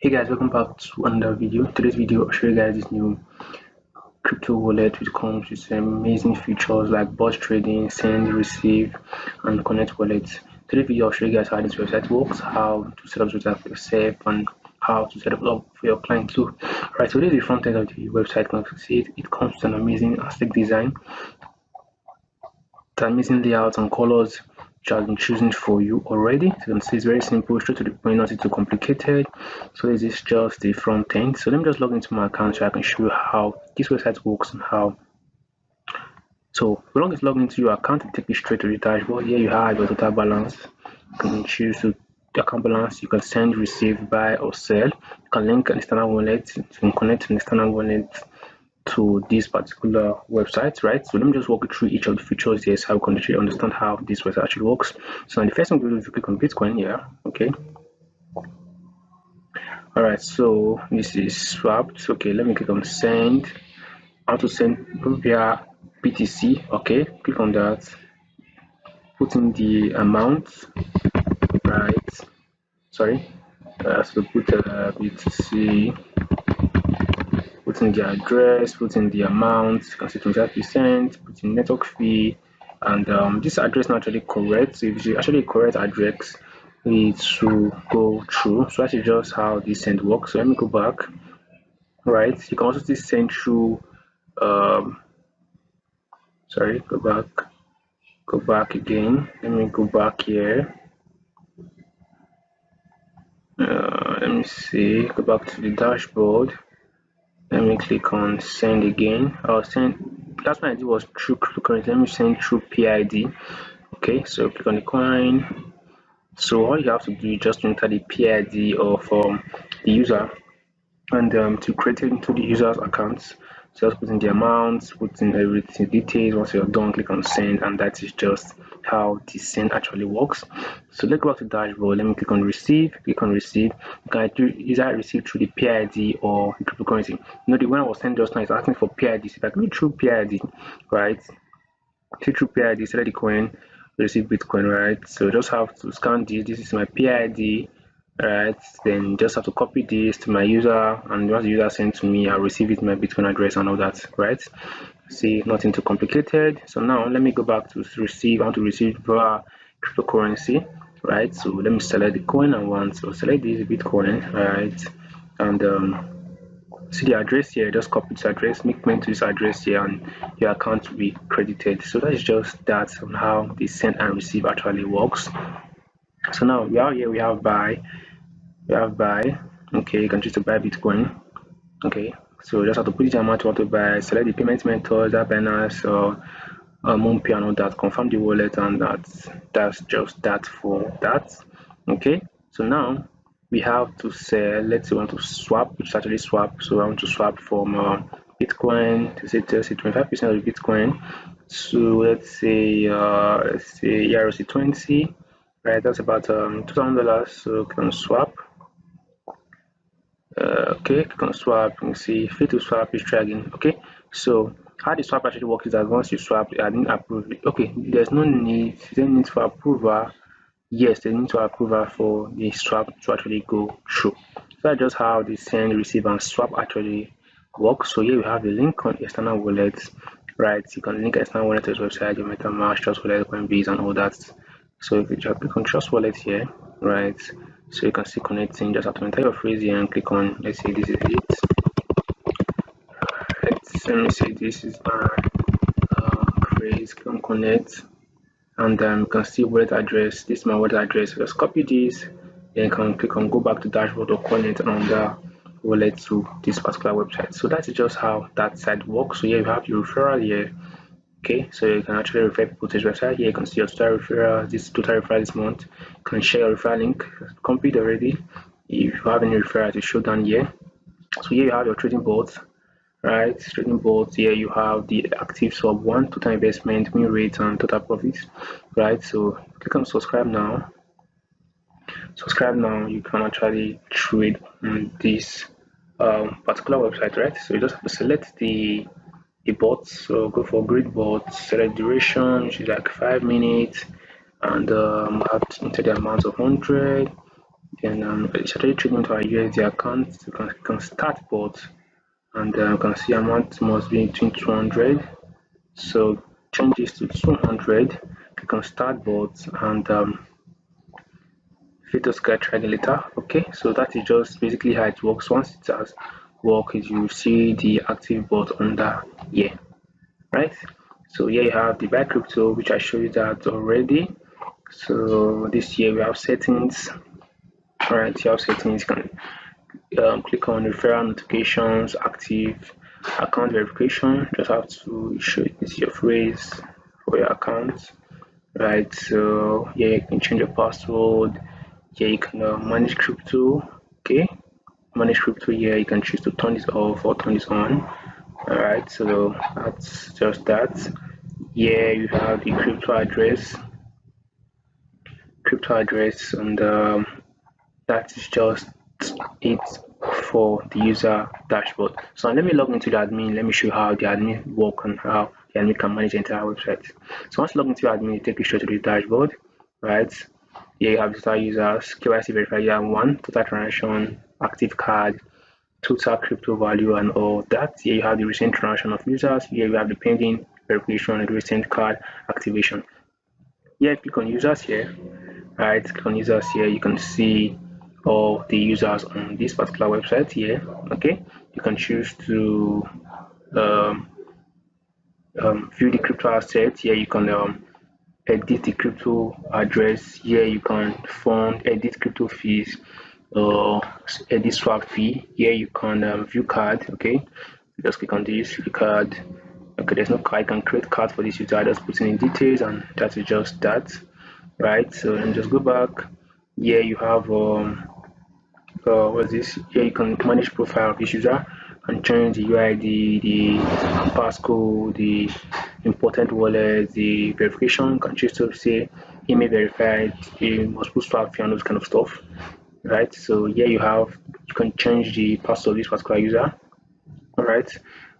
Hey guys, welcome back to another video. Today's video I'll show you guys this new crypto wallet which comes with amazing features like bot trading, send, receive, and connect wallets. Today's video I'll show you guys how this website works, how to set up this website for yourself, and how to set up for your client too. Right, so this is the front end of the website. You can see it comes with an amazing aesthetic design, the amazing layout and colors which I've been choosing for you already. So you can see it's very simple, straight to the point, not too complicated. So this is just the front end. So let me just log into my account so I can show you how this website works and how. So as long as you log into your account, it takes you straight to the dashboard. Here you have your total balance. You can choose to account balance. You can send, receive, buy, or sell. You can link an external wallet. You can connect an external wallet to this particular website, right? So let me just walk you through each of the features here so how we can actually understand how this website actually works. So the first thing we do is click on Bitcoin here. Okay, all right, so this is swapped. Okay, let me click on send. How to send via BTC. Okay, click on that, put in the amount, right? Sorry, so put BTC, put in the address, put in the amount. You can see 25%, put in network fee, and this address is not actually correct. So if it's actually a correct address, it should go through. So that's just how this send works. So let me go back. Right, you can also see send through. Sorry, go back again. Let me go back here. Let me see. Go back to the dashboard. Let me click on send again. I'll send. Last one I did was through cryptocurrency. Let me send through PID. Okay, so click on the coin. So all you have to do is just enter the PID of the user, and to create it into the user's accounts, just put in the amounts, put in everything, details. Once you're done, click on send, and that is just how the send actually works. So let's go back to dashboard. Let me click on receive. Click on receive. You can either receive through the PID or the cryptocurrency. You know, the one I was sent just now is asking for PID. So if I click through PID, right? Click through PID, select the coin, receive Bitcoin, right? So just have to scan this. This is my PID. Right, then just have to copy this to my user, and once the user sends to me, I'll receive it, my Bitcoin address and all that, right? See, nothing too complicated. So now let me go back to receive. I want to receive via cryptocurrency, right? So let me select the coin I want. So select this Bitcoin, right? And see the address here, just copy this address, make payment to this address here, and your account will be credited. So that is just that on how the send and receive actually works. So now we are here, we have buy. Okay, you can choose to buy Bitcoin. Okay, so just have to put the amount you want to buy, select the payment method, that Binance or MoonPay and all that, confirm the wallet, and that's just that for that. Okay, so now we have to sell. Let's say we want to swap, which is actually swap. So I want to swap from Bitcoin to say 25% of the Bitcoin. So let's say ERC20. Right, that's about $2,000. So click on swap. Okay, click on swap. You can see free to swap is dragging. Okay, so how the swap actually works is that once you swap, I didn't approve it. Okay, there's no need. There's no need for approval. Yes, they need to approval for the swap to actually go through. So that's just how the send, receive, and swap actually works. So here we have the link on external wallets. Right, you can link external wallet to this website, your MetaMask, Trust Wallet, Coinbase, and all that. So if you just click on Trust Wallet here, right, so you can see connecting. Just have to enter your phrase here and click on, let's say this is it. Let me say this is my phrase. Click on connect, and you can see wallet address. This is my wallet address. Just copy this, then you can click on go back to dashboard or connect on the wallet to this particular website. So that's just how that side works. So here you have your referral here. Okay, so you can actually refer people to this website. Here you can see your total referral, this total referral this month. You can share your referral link, complete already. If you have any referral to show down here. So here you have your trading bots, right? Trading bots. Here you have the active sub one, total investment, win rate, and total profits, right? So click on subscribe now. Subscribe now. You can actually trade on this particular website, right? So you just have to select the bots. So go for grid bots, select duration, which is like 5 minutes, and have to enter the amount of 100, Then it's already trading to our USD account. You can start bots, and you can see amount must be between 200. So change this to 200. You can start bots and fit us get ready later. Okay, so that is just basically how it works. Once it has worked, you see the active bot under here, right? So here you have the buy crypto, which I showed you that already. So this here we have settings. All right, you have settings. You can click on referral notifications, active account verification. Just have to show this your phrase for your account, right? So yeah, you can change your password. Yeah, you can manage crypto. Okay, manage crypto here. You can choose to turn this off or turn this on. All right, so that's just that. Yeah, you have the crypto address, and that is just it for the user dashboard. So let me log into the admin. Let me show you how the admin work and how the admin can manage the entire website. So once you log into the admin, you take you straight to the dashboard, right? Here you have total users, KYC verified user 1, total transaction, active card, total crypto value, and all that. Here you have the recent transaction of users. Here you have the pending verification and recent card activation. Here click on users here, right? Click on users here. You can see all the users on this particular website here. Okay, you can choose to um, view the crypto asset. Here you can edit the crypto address. Here you can edit crypto fees or edit swap fee. Here you can view card. Okay, just click on this, view card. Okay, there's no card. You can create card for this user. Just put in details, and that is just that, right? So let me just go back. Here you have what's this? Here you can manage profile of this user and change the UID, the passcode, the important wallet, the verification. You can choose to say email verified, you must put swap fee and those kind of stuff, right? So here you can change the password of this particular user, all right,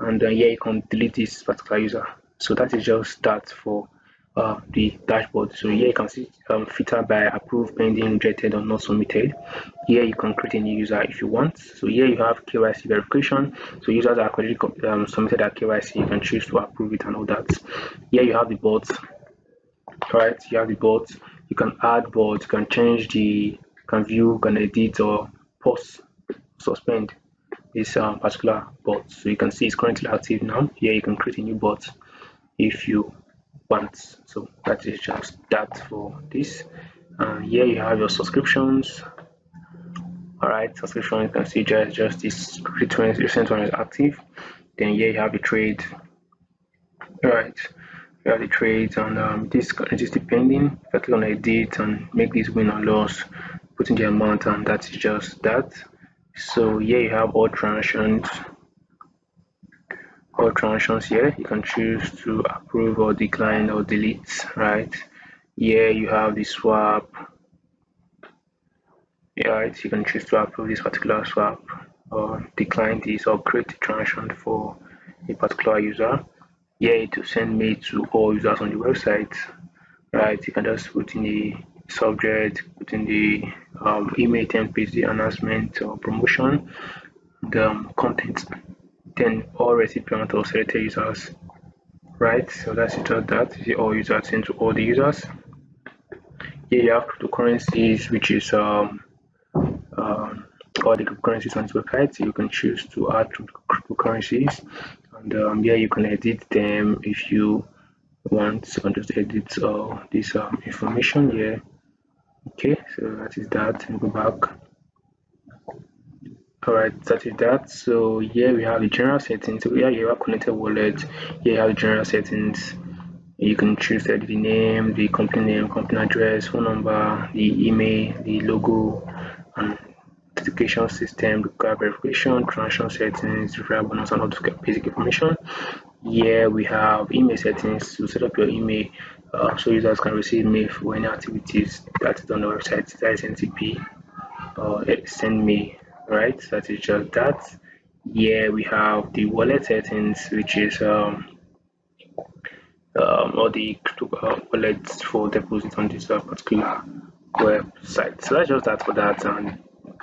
and here you can delete this particular user. So that is just that for the dashboard. So here you can see filter by approved, pending, rejected, or not submitted. Here you can create a new user if you want. So here you have KYC verification. So users are already submitted their KYC. You can choose to approve it and all that. Here you have the bots. Right, you have the bots. You can add bots. You can change can view, can edit, or pause, suspend this particular bot. So you can see it's currently active now. Here you can create a new bot if you want. So that is just that for this. Here you have your subscriptions. All right, subscription, you can see just this recent one is active. Then here you have the trade. All right, you have the trades, and this is depending. If I click on edit and make this win or loss, put in the amount, and that is just that. So here you have all transactions here. You can choose to approve or decline or delete, right? Here you have the swap. Yeah, right, you can choose to approve this particular swap or decline this or create a transaction for a particular user. Here to send mail to all users on the website, right? You can just put in the subject, put in the email template, the announcement or promotion, the content, then all recipient or selected users, right? So that's just that. The all users sent to all the users. Here you have cryptocurrencies, which is all the cryptocurrencies on this website. So you can choose to add cryptocurrencies, and here you can edit them if you want. So you can just edit this information here. Okay, so that is that. And go back. Alright, that is that. So here we have the general settings. So here you have connected wallet. Here you have the general settings. You can choose the name, the company address, phone number, the email, the logo, and notification system, required verification, transaction settings, referral bonus, and all this basic information. Here we have email settings to set up your email so users can receive mail for any activities that is on the website. That is NTP or send me, right? That is just that. Here we have the wallet settings, which is all the wallets for deposit on this particular website. So that's just that for that, and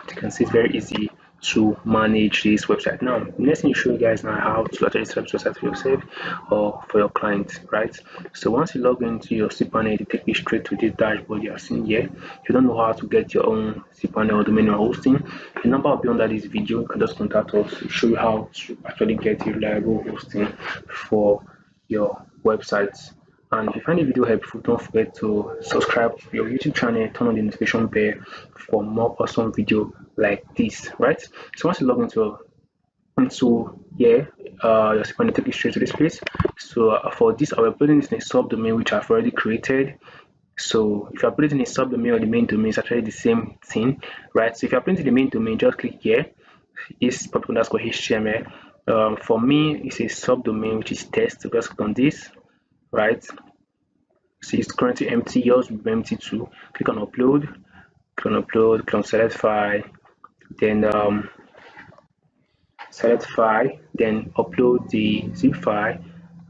you can see it's very easy to manage this website. Now, next thing you show you guys now how to actually set up website for yourself or for your client, right? So once you log into your cPanel, it take you straight to this dashboard you are seeing here. If you don't know how to get your own cPanel or domain hosting, the number will be under this video. You can just contact us to show you how to actually get a reliable hosting for your websites. And if you find the video helpful, don't forget to subscribe to your YouTube channel, turn on the notification bell for more awesome video like this, right? So once you log into here, your cPanel will take you straight to this place. So for this, I'll be putting this in a subdomain which I've already created. So if you're putting in a subdomain or the main domain, it's actually the same thing, right? So if you're putting in the main domain, just click here. It's public_HTML. For me, it's a subdomain which is test. So just click on this, right? See, it's currently empty. Yours will be empty too. Click on upload. Click on select file. Then select file. Then upload the zip file.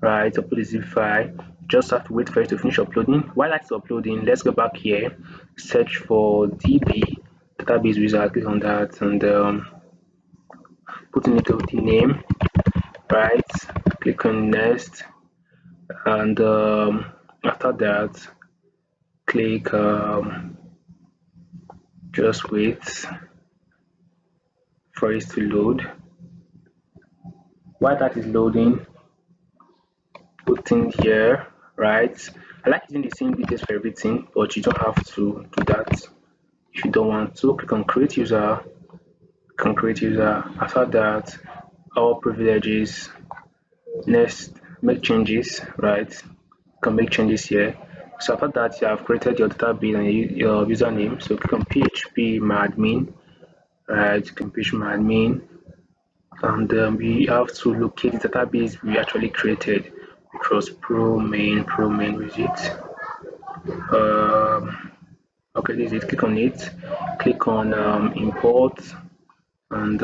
Right, upload the zip file. Just have to wait for it to finish uploading. While that's uploading, let's go back here. Search for DB database wizard. Click on that and put in it the name. Right. Click on next. And after that, click just wait for it to load. While that is loading, put in here, right? I like using the same details for everything, but you don't have to do that if you don't want to. Click on create user. After that, all privileges. Next, make changes, right? You can make changes here. So after that, you have created your database and your username. So click on PHP myadmin, right? You can PHP myadmin, and we have to locate the database we actually created, which was pro-main with it. Okay, this is it. Click on it. Click on import, and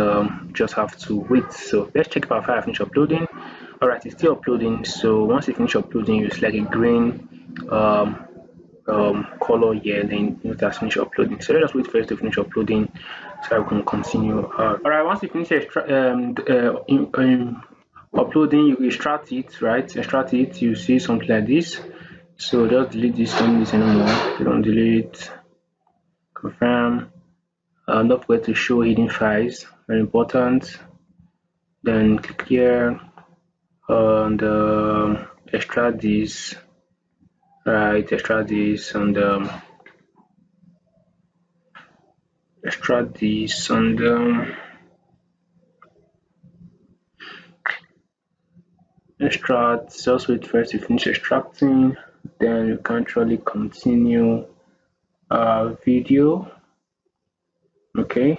just have to wait. So let's check if our file finished uploading. Alright, it's still uploading. So once it finishes uploading, you select a green color here, then it has finished uploading. So let us wait for it to finish uploading so we can continue. Alright, once you finish uploading, you extract it, right? Extract it, you see something like this. So just delete this, don't need this anymore. You don't delete, confirm. Don't forget to show hidden files, very important. Then click here and extract this, right? Extract this and extract this and extract. Just wait first to finish extracting, then you can actually continue video. Okay.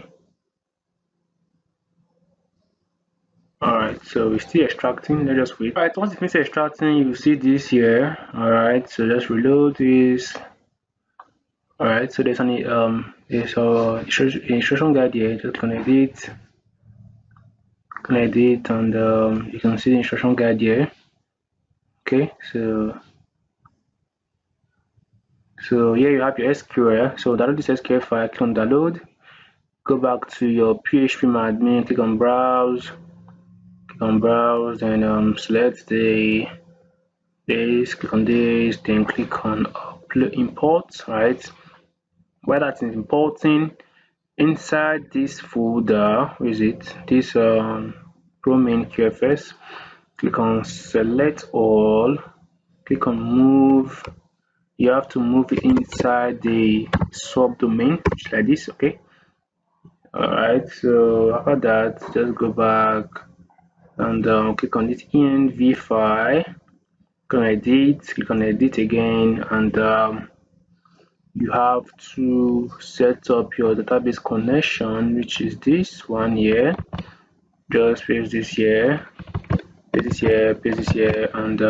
Alright, so we're still extracting. Let's just wait. Alright, once you finish extracting, you see this here. Alright, so let's reload this. Alright, so there's an instruction guide here. Just connect it, and you can see the instruction guide here. Okay, so here you have your SQL. So download this SQL file. Click on download. Go back to your PHP admin. Click on browse. And select this. Click on this. Then click on upload import. Right. While that is importing, inside this folder, where is it? This pro-main QFS. Click on select all. Click on move. You have to move it inside the subdomain, just like this. Okay. Alright, so after that, just go back and click on this env file. Click on edit again, and you have to set up your database connection, which is this one here. Just paste this here, paste this here, and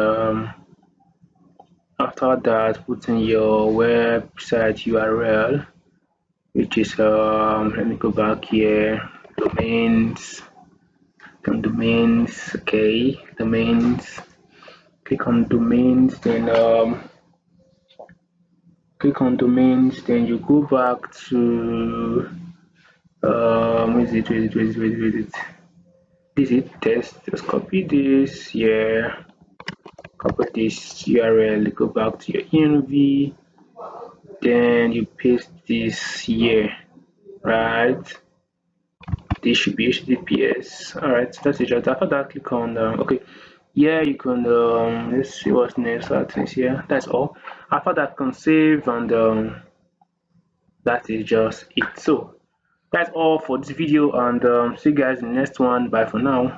after that, put in your website URL, which is let me go back here, domains, okay, domains. Click on domains, then click on domains, then you go back to this is test. Just copy this here, copy this URL, go back to your env, then you paste this here, right? This should be HTTPS. All right, so that's it. Just after that, click on okay. Yeah, you can let's see what's next. I think here. That's all. After that, can save, and that is just it. So that's all for this video, and see you guys in the next one. Bye for now.